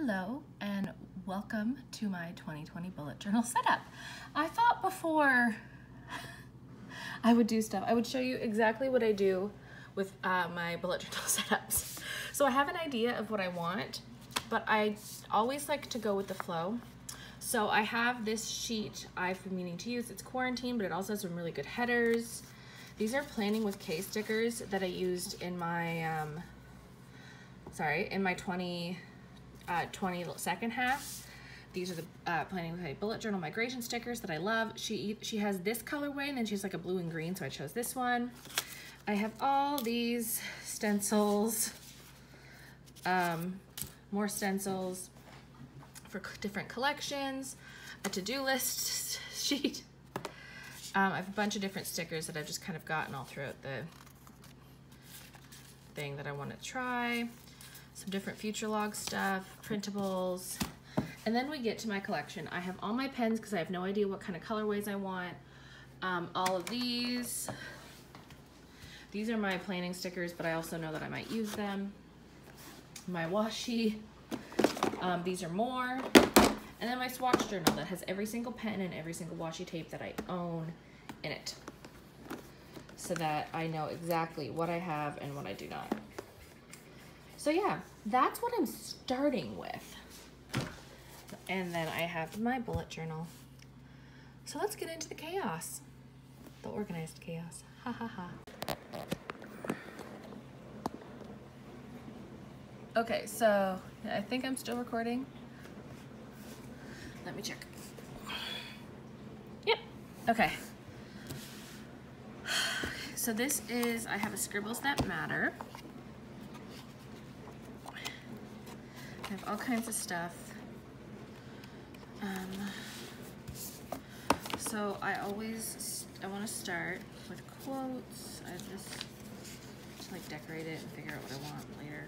Hello and welcome to my 2020 bullet journal setup. I thought before I would do stuff, I would show you exactly what I do with my bullet journal setups. So I have an idea of what I want, but I always like to go with the flow. So I have this sheet I've been meaning to use. It's quarantine, but it also has some really good headers. These are Planning with K stickers that I used in my, in my 20 second half. These are the Planning with a Bullet Journal Migration stickers that I love. She has this colorway and then she has like a blue and green, so I chose this one. I have all these stencils, more stencils for different collections, a to-do list sheet. I have a bunch of different stickers that I've just kind of gotten all throughout the thing that I want to try. Some different future log stuff, printables, and then we get to my collection. I have all my pens because I have no idea what kind of colorways I want. All of these are my planning stickers, but I also know that I might use them. My washi, these are more. And then my swatch journal that has every single pen and every single washi tape that I own in it, so that I know exactly what I have and what I do not. So yeah, that's what I'm starting with. And then I have my bullet journal. So let's get into the chaos, the organized chaos. Ha ha ha. Okay, so I think I'm still recording. Let me check. Yep, okay. So this is, I have a Scribbles That Matter. I have all kinds of stuff. So I want to start with quotes. I just like decorate it and figure out what I want later.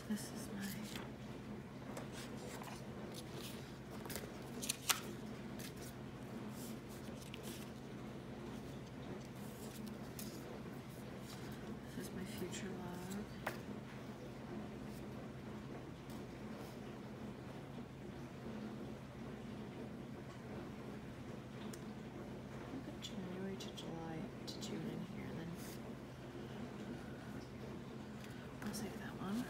This is my future log. I'll put January to July to June in here, then I'll save that one.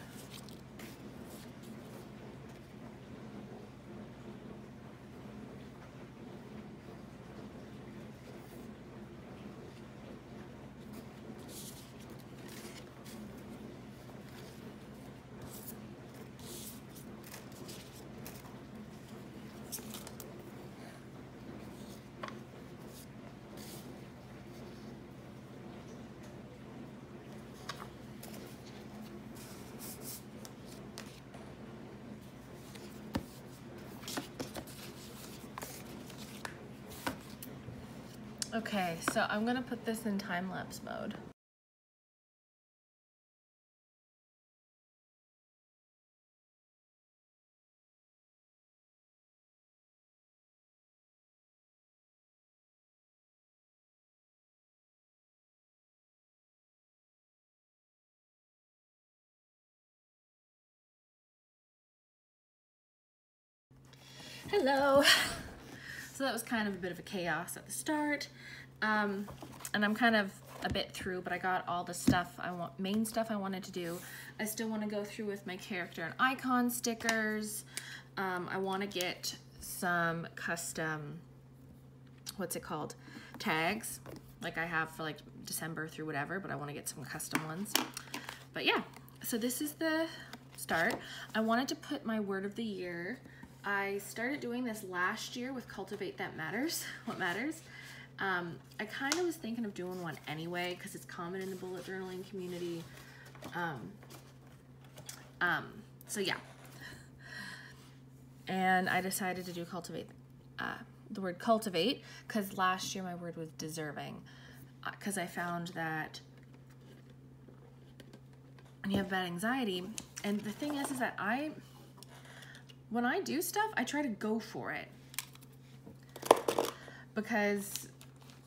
Okay, so I'm gonna put this in time-lapse mode. Hello. So that was kind of a bit of a chaos at the start. And I'm kind of a bit through, but I got all the stuff main stuff I wanted to do. I still want to go through with my character and icon stickers. I want to get some custom, what's it called, tags, like I have for like December through whatever, but I want to get some custom ones. But yeah, so this is the start. I wanted to put my word of the year. I started doing this last year with Cultivate That Matters, What Matters. I kind of was thinking of doing one anyway because it's common in the bullet journaling community. So yeah. And I decided to do the word cultivate because last year my word was deserving, because I found that when you have bad anxiety, and the thing is that when I do stuff, I try to go for it because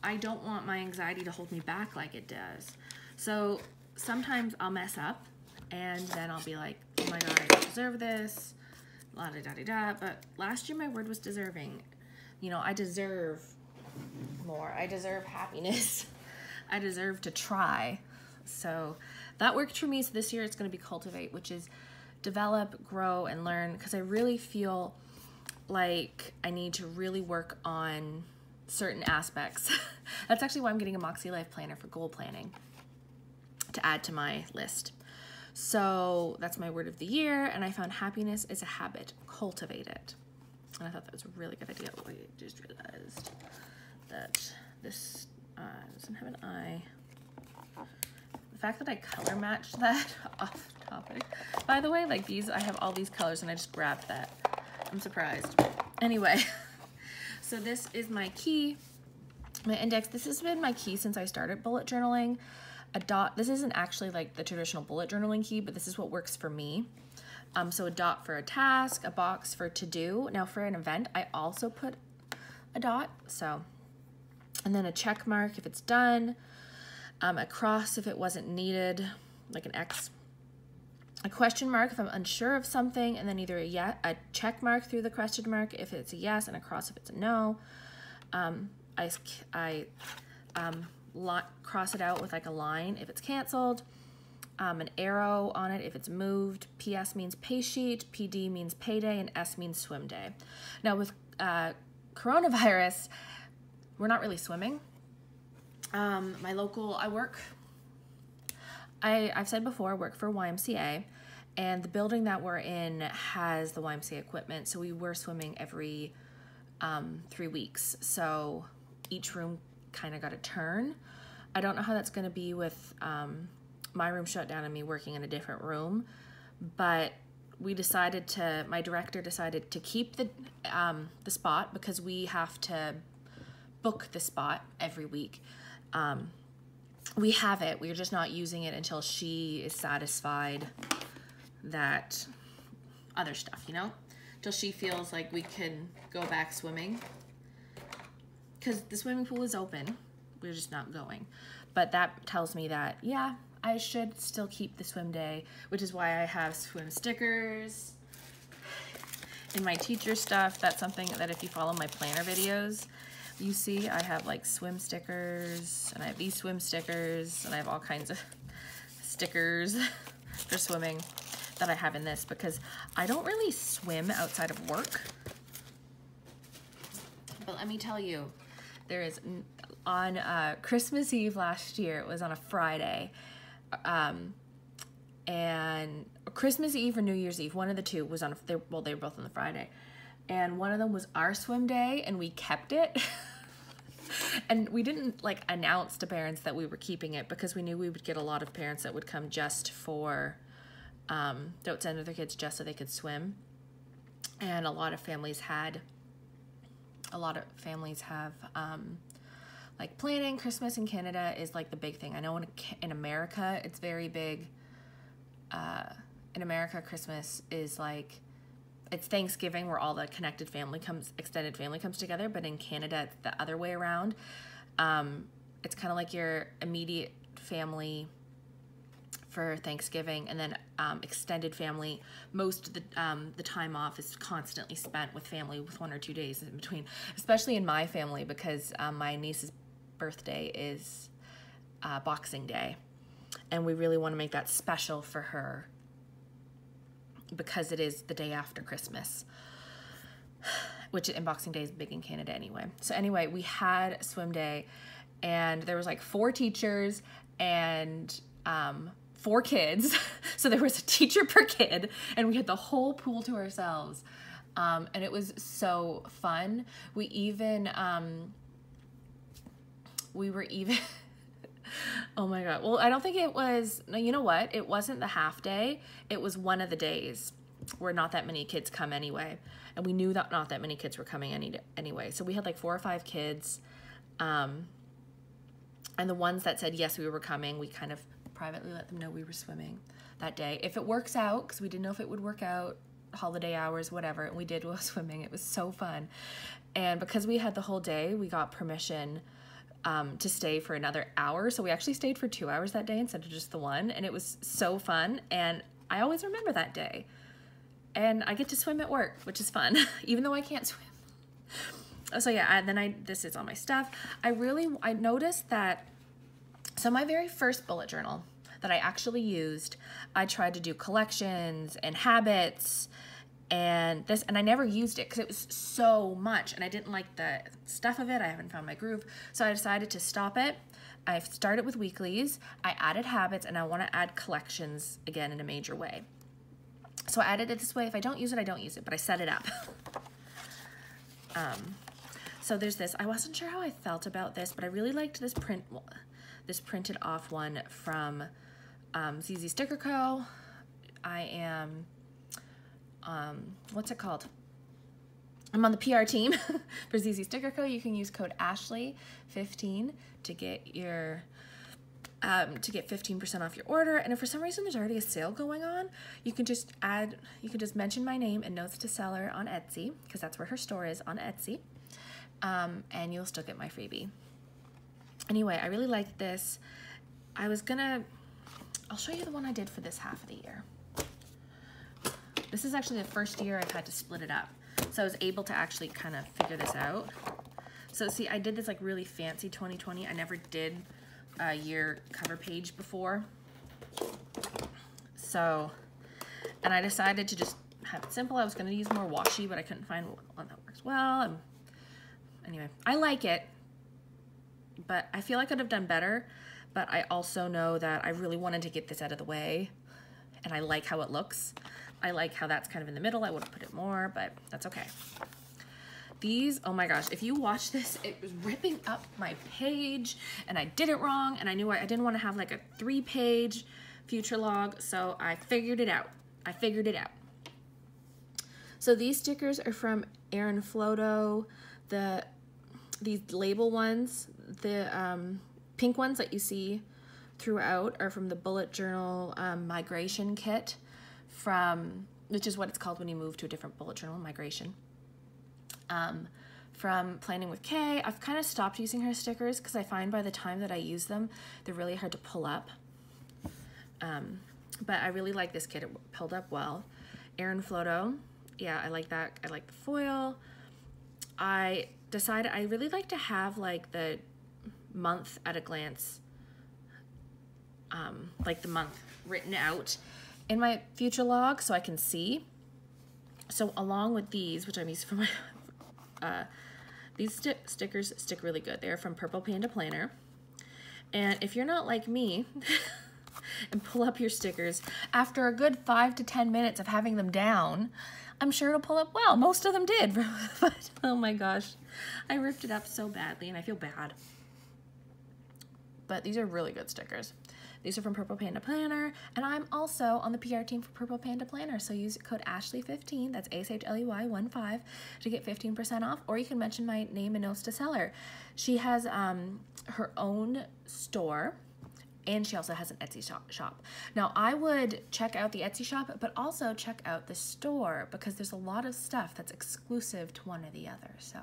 I don't want my anxiety to hold me back like it does. So sometimes I'll mess up and then I'll be like, oh my God, I don't deserve this, la da da da da. But last year my word was deserving. You know, I deserve more. I deserve happiness. I deserve to try. So that worked for me. So this year it's going to be cultivate, which is develop, grow, and learn, because I really feel like I need to really work on certain aspects. That's actually why I'm getting a Moxie Life planner for goal planning to add to my list. So that's my word of the year, and I found happiness is a habit. Cultivate it. And I thought that was a really good idea. I just realized that this doesn't have an eye. The fact that I color matched that off topic. By the way, like these, I have all these colors and I just grabbed that. I'm surprised. Anyway, so this is my key, my index. This has been my key since I started bullet journaling. A dot, this isn't actually like the traditional bullet journaling key, but this is what works for me. So a dot for a task, a box for to do. Now for an event, I also put a dot, so, and then a check mark if it's done, a cross if it wasn't needed, like an X, a question mark if I'm unsure of something, and then either a check mark through the question mark if it's a yes, and a cross if it's a no. I cross it out with like a line if it's canceled, an arrow on it if it's moved. PS means pay sheet, PD means payday, and S means swim day. Now with coronavirus, we're not really swimming. My local, I've said before, I work for YMCA, and the building that we're in has the YMCA equipment, so we were swimming every 3 weeks. So each room kind of got a turn. I don't know how that's going to be with my room shut down and me working in a different room, but we decided to, my director decided to keep the spot because we have to book the spot every week. We have it, we're just not using it until she is satisfied that other stuff, you know, till she feels like we can go back swimming, because the swimming pool is open, we're just not going. But that tells me that, yeah, I should still keep the swim day, which is why I have swim stickers in my teacher stuff. That's something that if you follow my planner videos, you see I have like swim stickers, and I have these swim stickers, and I have all kinds of stickers for swimming that I have in this, because I don't really swim outside of work. But let me tell you, there is, on Christmas Eve last year, it was on a Friday, and Christmas Eve or New Year's Eve, one of the two was on, they were both on the Friday, and one of them was our swim day, and we kept it. And we didn't like announce to parents that we were keeping it, because we knew we would get a lot of parents that would come just for, don't send their kids just so they could swim. And a lot of families have, like planning. Christmas in Canada is like the big thing. I know in America, it's very big. In America, Christmas is like, it's Thanksgiving where all the extended family comes together, but in Canada, it's the other way around. It's kind of like your immediate family for Thanksgiving, and then extended family. Most of the time off is constantly spent with family, with 1 or 2 days in between, especially in my family, because my niece's birthday is Boxing Day, and we really want to make that special for her, because it is the day after Christmas, which in Boxing Day is big in Canada anyway. So anyway, we had swim day, and there was like 4 teachers and 4 kids. So there was a teacher per kid, and we had the whole pool to ourselves. And it was so fun. We were even oh my God. Well, I don't think it was, no, you know what? It wasn't the half day. It was one of the days where not that many kids come anyway. And we knew that not that many kids were coming anyway. So we had like 4 or 5 kids. And the ones that said, yes, we were coming, we kind of privately let them know we were swimming that day. If it works out, because we didn't know if it would work out, holiday hours, whatever, and we did go swimming. It was so fun. And because we had the whole day, we got permission to stay for another hour. So we actually stayed for 2 hours that day instead of just the one. And it was so fun. And I always remember that day. And I get to swim at work, which is fun, even though I can't swim. So yeah, this is all my stuff. I noticed that, so my very first bullet journal that I actually used, I tried to do collections and habits and this, and I never used it because it was so much and I didn't like the stuff of it. I haven't found my groove. So I decided to stop it. I started with weeklies, I added habits, and I want to add collections again in a major way. So I added it this way. If I don't use it, I don't use it, but I set it up. So there's this. I wasn't sure how I felt about this, but I really liked this printed off one from ZZStickerCo. I am, what's it called? I'm on the PR team for ZZStickerCo. You can use code Ashley15 to get your to get 15% off your order. And if for some reason there's already a sale going on, you can just mention my name and notes to seller on Etsy, because that's where her store is, on Etsy, and you'll still get my freebie. Anyway, I really like this. I'll show you the one I did for this half of the year. This is actually the first year I've had to split it up. So I was able to actually kind of figure this out. So see, I did this like really fancy 2020. I never did a year cover page before. So, and I decided to just have it simple. I was going to use more washi, but I couldn't find one that works well. Anyway, I like it, but I feel like I could have done better. But I also know that I really wanted to get this out of the way, and I like how it looks. I like how that's kind of in the middle. I would have put it more, but that's okay. These, oh my gosh, if you watch this, it was ripping up my page and I did it wrong, and I knew I didn't want to have like a 3-page future log, so I figured it out. So these stickers are from Erin Floto. These label ones, the pink ones that you see throughout are from the bullet journal migration kit, which is what it's called when you move to a different bullet journal, migration. From Planning with Kay. I've kind of stopped using her stickers because I find by the time that I use them, they're really hard to pull up. But I really like this kit. It pulled up well. Erin Floto. Yeah, I like that. I like the foil. I decided I really like to have like the month at a glance, like the month written out in my future log so I can see. So along with these, which I'm using for my these stickers stick really good. They're from Panda Planner. And if you're not like me and pull up your stickers, after a good 5 to 10 minutes of having them down, I'm sure it'll pull up well. Most of them did, but oh my gosh, I ripped it up so badly and I feel bad. But these are really good stickers. These are from Panda Planner, and I'm also on the PR team for Panda Planner, so use code Ashley15, that's ASHLEY15, to get 15% off, or you can mention my name and notes to seller. She has her own store, and she also has an Etsy shop. Now, I would check out the Etsy shop, but also check out the store, because there's a lot of stuff that's exclusive to one or the other, so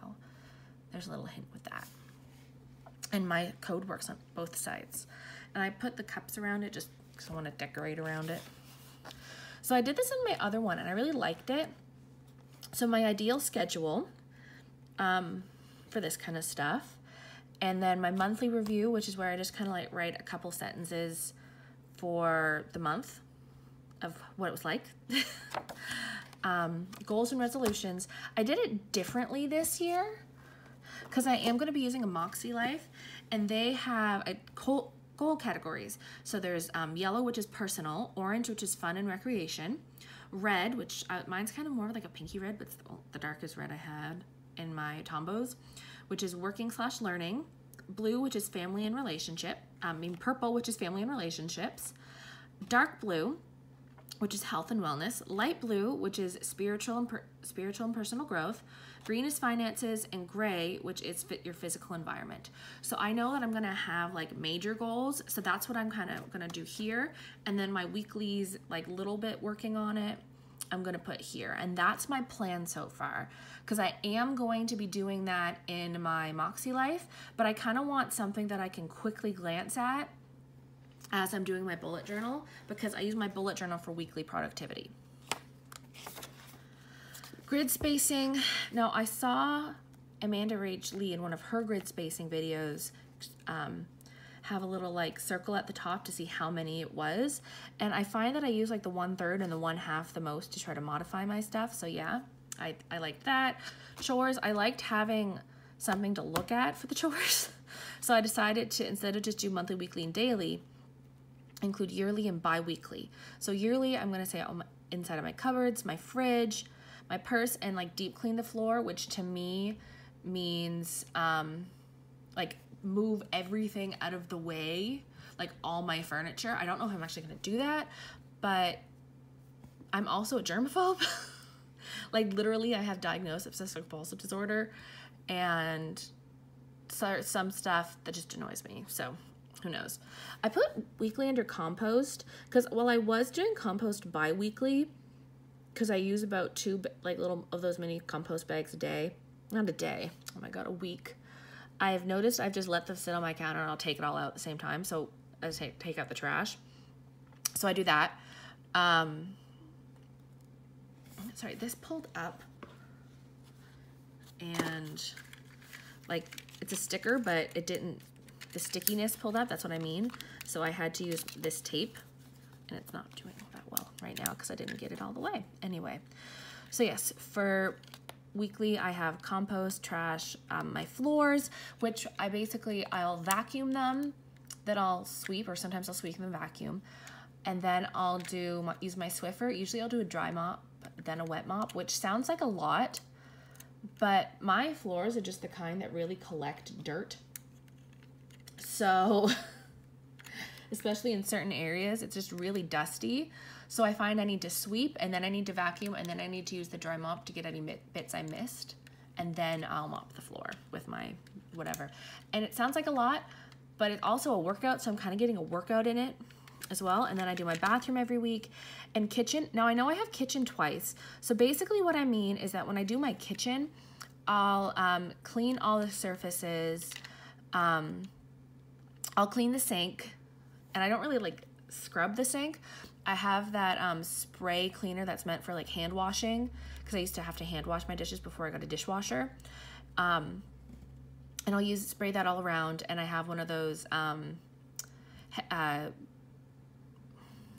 there's a little hint with that. And my code works on both sides. And I put the cups around it just because I want to decorate around it. So I did this in my other one and I really liked it. So my ideal schedule for this kind of stuff. And then my monthly review, which is where I just kind of like write a couple sentences for the month of what it was like. Goals and resolutions. I did it differently this year because I am going to be using a Moxie Life, and they have a goal categories. So there's yellow, which is personal, orange, which is fun and recreation, red, which mine's kind of more like a pinky red, but it's the darkest red I had in my Tombos, which is working/learning, blue, which is family and relationship, purple, which is family and relationships, dark blue, which is health and wellness, light blue, which is spiritual and personal growth, green is finances, and gray, which is your physical environment. So I know that I'm gonna have like major goals, so that's what I'm kind of gonna do here, and then my weeklies, like little bit working on it, I'm gonna put here. And that's my plan so far, because I am going to be doing that in my Moxie Life, but I kind of want something that I can quickly glance at as I'm doing my bullet journal, because I use my bullet journal for weekly productivity. Grid spacing. Now, I saw Amanda Rach Lee in one of her grid spacing videos have a little like circle at the top to see how many it was, and I find that I use like the 1/3 and the 1/2 the most to try to modify my stuff. So yeah, I liked that. Chores, I liked having something to look at for the chores, so I decided to, instead of just do monthly, weekly, and daily, include yearly and bi-weekly. So yearly, I'm gonna say on inside of my cupboards, my fridge, my purse, and like deep clean the floor, which to me means like move everything out of the way, like all my furniture. I don't know if I'm actually gonna do that, but I'm also a germaphobe. Like literally, I have diagnosed obsessive compulsive disorder, and so some stuff that just annoys me. So who knows? I put weekly under compost because while I was doing compost bi-weekly, because I use about 2 like little of those mini compost bags a day. Not a day. Oh my god, a week. I've noticed I've just let them sit on my counter and I'll take it all out at the same time. So I just take out the trash. So I do that. Sorry, this pulled up and like it's a sticker, but it didn't, the stickiness pulled up. That's what I mean. So I had to use this tape, and it's not doing that well right now because I didn't get it all the way. Anyway, so yes, for weekly, I have compost, trash, my floors, which I'll vacuum them, then I'll sweep, or sometimes I'll sweep and vacuum, and then I'll use my Swiffer. Usually I'll do a dry mop, then a wet mop, which sounds like a lot, but my floors are just the kind that really collect dirt. So, especially in certain areas, it's just really dusty. So I find I need to sweep, and then I need to vacuum, and then I need to use the dry mop to get any bits I missed, and then I'll mop the floor with my whatever. And it sounds like a lot, but it's also a workout, so I'm kind of getting a workout in it as well. And then I do my bathroom every week, and kitchen. Now I know I have kitchen twice, so basically what I mean is that when I do my kitchen, I'll clean all the surfaces, I'll clean the sink, and I don't really like scrub the sink. I have that spray cleaner that's meant for like hand washing, because I used to have to hand wash my dishes before I got a dishwasher. And I'll spray that all around, and I have one of those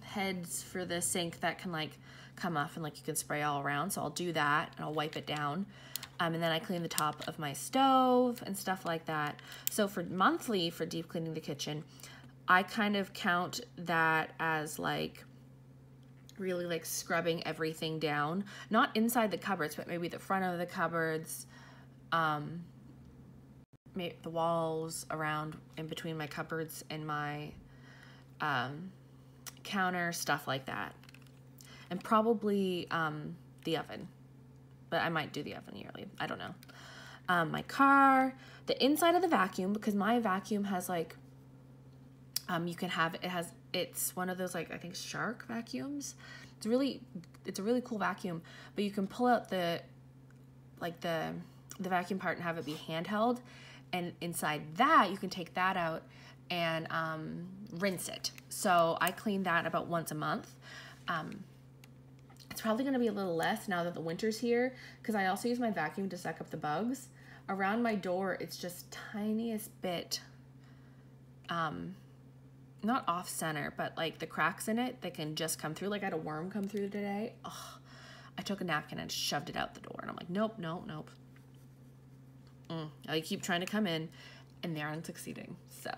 heads for the sink that can like come off and like you can spray all around. So I'll do that, and I'll wipe it down. And then I clean the top of my stove and stuff like that. So for monthly, for deep cleaning the kitchen, I kind of count that as like really like scrubbing everything down, not inside the cupboards, but maybe the front of the cupboards, maybe the walls around in between my cupboards and my counter, stuff like that. And probably the oven, but I might do the oven yearly. I don't know. My car, the inside of the vacuum, because my vacuum has like, you can have, it's one of those like, I think Shark vacuums. It's a really cool vacuum, but you can pull out the vacuum part and have it be handheld. And inside that, you can take that out and rinse it. So I clean that about once a month. It's probably gonna be a little less now that the winter's here, because I also use my vacuum to suck up the bugs. Around my door, it's just tiniest bit, not off center, but like the cracks in it that can just come through. Like I had a worm come through today. Oh, I took a napkin and shoved it out the door, and I'm like, nope, nope, nope. I keep trying to come in, and they aren't succeeding. So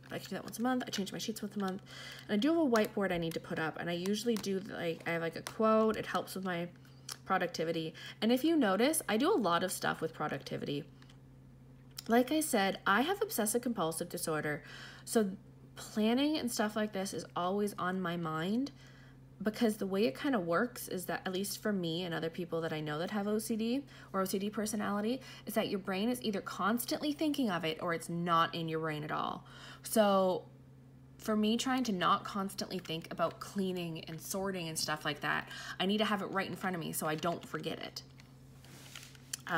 I can do that once a month. I change my sheets once a month. And I do have a whiteboard I need to put up, and I usually do like, I have like a quote. It helps with my productivity. And if you notice, I do a lot of stuff with productivity. Like I said, I have obsessive compulsive disorder, so planning and stuff like this is always on my mind, because the way it kind of works is that, at least for me and other people that I know that have OCD or OCD personality, is that your brain is either constantly thinking of it or it's not in your brain at all. So for me, trying to not constantly think about cleaning and sorting and stuff like that, I need to have it right in front of me so I don't forget it.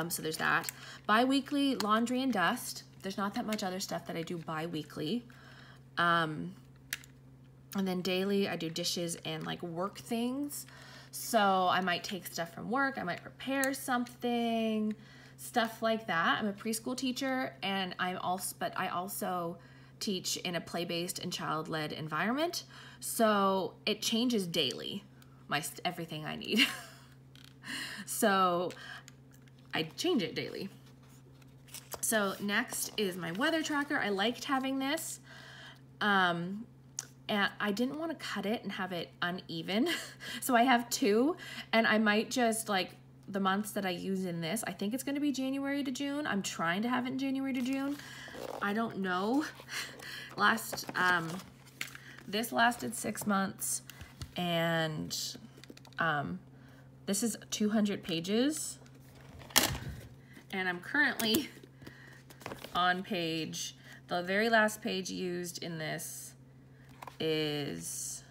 So there's that. Bi-weekly laundry and dust. There's not that much other stuff that I do bi-weekly. And then daily I do dishes and like work things. So I might take stuff from work, I might prepare something, stuff like that. I'm a preschool teacher, and I also teach in a play-based and child-led environment. So it changes daily, everything I need. So I change it daily. So next is my weather tracker. I liked having this. And I didn't want to cut it and have it uneven. So I have two, and I might just like the months that I use in this. I think it's going to be January to June. I'm trying to have it in January to June. I don't know. This lasted 6 months, and this is 200 pages. And I'm currently on page, the very last page used in this is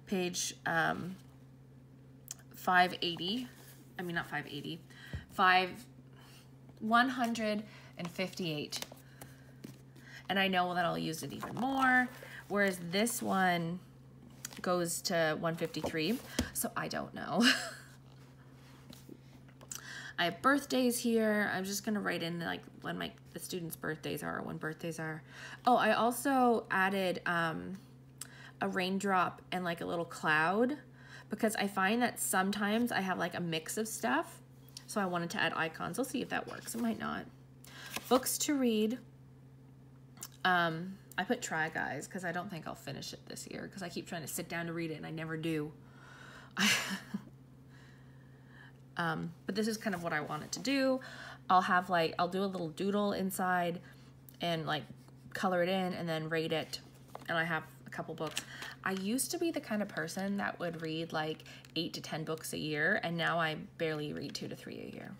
page 580. I mean, not 580, 158. And I know that I'll use it even more, whereas this one goes to 153, so I don't know. I have birthdays here. I'm just gonna write in like when the students' birthdays are, or when birthdays are. Oh, I also added a raindrop and like a little cloud, because I find that sometimes I have like a mix of stuff. So I wanted to add icons. I'll see if that works. It might not. Books to read. I put try, guys, because I don't think I'll finish it this year, because I keep trying to sit down to read it and I never do. But this is kind of what I want it to do. I'll do a little doodle inside and like color it in and then rate it. And I have a couple books. I used to be the kind of person that would read like 8 to 10 books a year, and now I barely read 2 to 3 a year.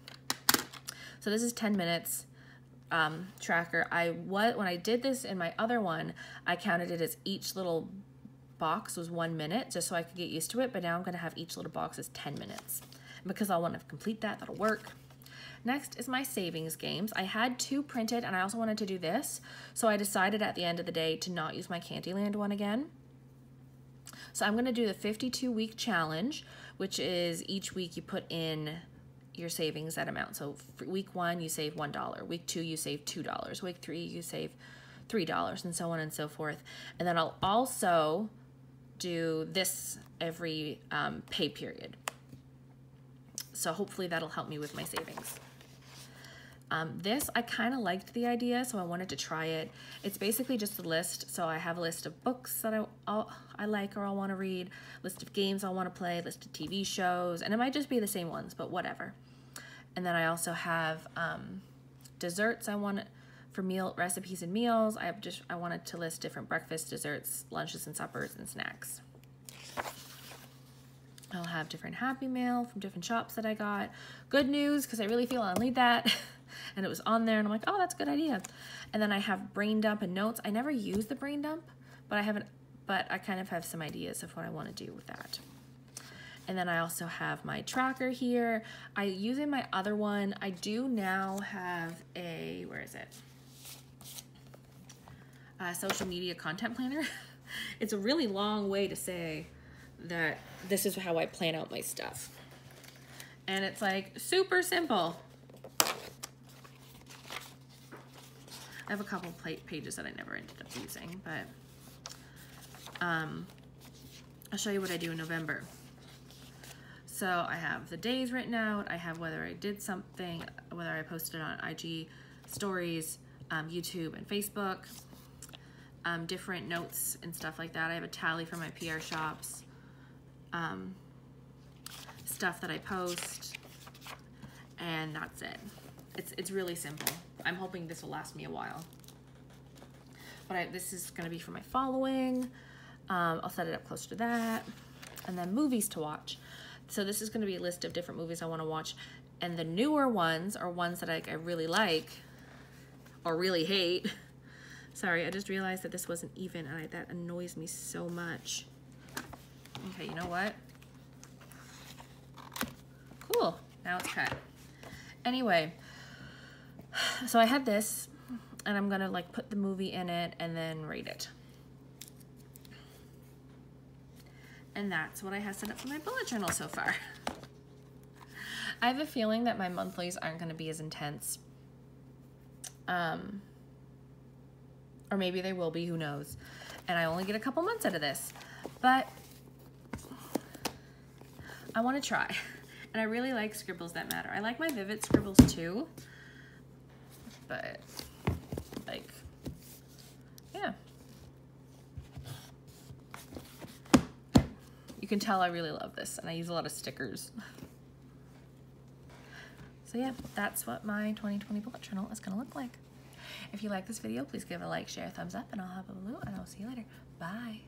So this is 10 minutes tracker. When I did this in my other one, I counted it as each little box was 1 minute, just so I could get used to it. But now I'm gonna have each little box as 10 minutes. Because I want to complete that, that'll work. Next is my savings games. I had 2 printed, and I also wanted to do this. So I decided at the end of the day to not use my Candyland one again. So I'm gonna do the 52-week challenge, which is each week you put in your savings, that amount. So for week 1, you save $1. Week 2, you save $2. Week 3, you save $3, and so on and so forth. And then I'll also do this every pay period. So hopefully that'll help me with my savings. This, I kind of liked the idea, so I wanted to try it. It's basically just a list. So I have a list of books that I like or I want to read, list of games I want to play, list of TV shows, and it might just be the same ones, but whatever. And then I also have desserts I want for meal recipes and meals. I wanted to list different breakfasts, desserts, lunches, and suppers, and snacks. I'll have different Happy Mail from different shops that I got. Good news, because I really feel I'll need that. And it was on there, and I'm like, oh, that's a good idea. And then I have brain dump and notes. I never use the brain dump, but I kind of have some ideas of what I want to do with that. And then I also have my tracker here. I use in my other one. I do now have a, where is it? A social media content planner. It's a really long way to say that this is how I plan out my stuff. And it's like super simple. I have a couple pages that I never ended up using, but I'll show you what I do in November. So I have the days written out. I have whether I did something, whether I posted on IG stories, YouTube and Facebook, different notes and stuff like that. I have a tally for my PR shops, stuff that I post, and that's it. It's really simple. I'm hoping this will last me a while. But this is gonna be for my following. I'll set it up close to that. And then movies to watch. So this is gonna be a list of different movies I wanna watch. And the newer ones are ones that I really like or really hate. Sorry, I just realized that this wasn't even, and that annoys me so much. Okay, you know what? Cool, now it's cut. Anyway, so I had this, and I'm gonna like put the movie in it and then rate it. And that's what I have set up for my bullet journal so far. I have a feeling that my monthlies aren't gonna be as intense. Or maybe they will be, who knows. And I only get a couple months out of this. But I wanna try. And I really like Scribbles That Matter. I like my Vivid Scribbles too. But, like, yeah. You can tell I really love this, and I use a lot of stickers. So yeah, that's what my 2020 bullet journal is gonna look like. If you like this video, please give it a like, share, thumbs up, and I'll have a blue, and I'll see you later. Bye.